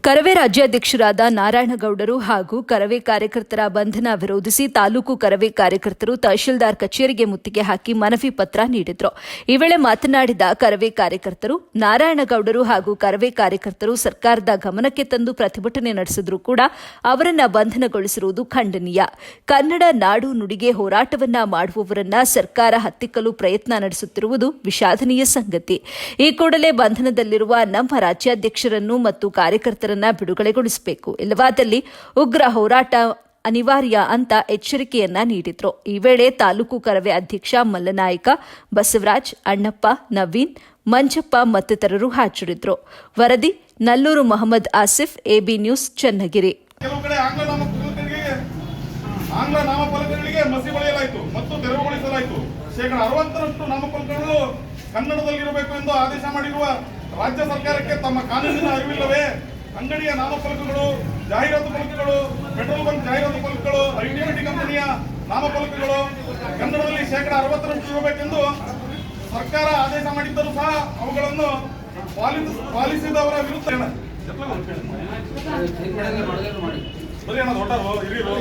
ಕರವೇ ರಾಜ್ಯಾಧ್ಯಕ್ಷರಾದ ನಾರಾಯಣಗೌಡರು ಹಾಗೂ ಕರವೇ ಕಾರ್ಯಕರ್ತರ ಬಂಧನ ವಿರೋಧಿಸಿ ತಾಲೂಕು ಕರವೇ ಕಾರ್ಯಕರ್ತರು ತಹಶೀಲ್ದಾರ್ ಕಚೇರಿಗೆ ಮುತ್ತಿಗೆ ಹಾಕಿ ಮನವಿ ಪತ್ರ ನೀಡಿದರು. ಈ ವೇಳೆ ಮಾತನಾಡಿದ ಕರವೇ ಕಾರ್ಯಕರ್ತರು, ನಾರಾಯಣಗೌಡರು ಹಾಗೂ ಕರವೇ ಕಾರ್ಯಕರ್ತರು ಸರ್ಕಾರದ ಗಮನಕ್ಕೆ ತಂದು ಪ್ರತಿಭಟನೆ ನಡೆಸಿದರೂ ಕೂಡ ಅವರನ್ನ ಬಂಧನಗೊಳಿಸಿರುವುದು ಖಂಡನೀಯ. ಕನ್ನಡ ನಾಡು ನುಡಿಗೆ ಹೋರಾಟವನ್ನ ಮಾಡುವವರನ್ನ ಸರ್ಕಾರ ಹತ್ತಿಕ್ಕಲು ಪ್ರಯತ್ನ ನಡೆಸುತ್ತಿರುವುದು ವಿಷಾದನೀಯ ಸಂಗತಿ. ಈ ಕೂಡಲೇ ಬಂಧನದಲ್ಲಿರುವ ನಮ್ಮ ರಾಜ್ಯಾಧ್ಯಕ್ಷರನ್ನು ಮತ್ತು ಕಾರ್ಯಕರ್ತರನ್ನ ಬಿಡುಗಡೆಗೊಳಿಸಬೇಕು, ಇಲ್ಲವಾದಲ್ಲಿ ಉಗ್ರ ಹೋರಾಟ ಅನಿವಾರ್ಯ ಅಂತ ಎಚ್ಚರಿಕೆಯನ್ನ ನೀಡಿದ್ರು. ಈ ವೇಳೆ ತಾಲೂಕು ಕರವೇ ಅಧ್ಯಕ್ಷ ಮಲ್ಲನಾಯಕ, ಬಸವರಾಜ್, ಅಣ್ಣಪ್ಪ, ನವೀನ್, ಮಂಜಪ್ಪ ಮತ್ತಿತರರು ಹಾಜರಿದ್ದರು. ವರದಿ ನಲ್ಲೂರು ಮೊಹಮ್ಮದ್ ಆಸಿಫ್, ಎಬಿ ನ್ಯೂಸ್, ಚನ್ನಗಿರಿ. ಕೆಲವು ಕಡೆ ಆಂಗ್ಲ ನಾಮಫಲಕಗಳಿಗೆ ಮಸಿ ಬಳಿಯಲಾಯಿತು ಮತ್ತು ತೆರವುಗೊಳಿಸಲಾಯಿತು. 60% ನಾಮಫಲಕಗಳು ಕನ್ನಡದಲ್ಲಿರಬೇಕು ಎಂದು ಆದೇಶ ಮಾಡಿರುವ ರಾಜ್ಯ ಸರ್ಕಾರಕ್ಕೆ ತಮ್ಮ ಕಾನೂನಿನ ಅರಿವಿಲ್ಲವೇ? ಅಂಗಡಿಯ ನಾಮಫಲಕಗಳು, ಜಾಹೀರಾತು ಫಲಕಗಳು, ಪೆಟ್ರೋಲ್ ಬಂಕ್ ಜಾಹೀರಾತು ಫಲಕಗಳು, ಐಟಿ ಕಂಪನಿಯ ನಾಮಫಲಕಗಳು ಕನ್ನಡದಲ್ಲಿ 60% ಇರಬೇಕೆಂದು ಸರ್ಕಾರ ಆದೇಶ ಮಾಡಿದ್ದರೂ ಸಹ ಅವುಗಳನ್ನು ಪಾಲಿಸಿದವರ ವಿರುದ್ಧ ಬರೀ ಹಿರಿಯರು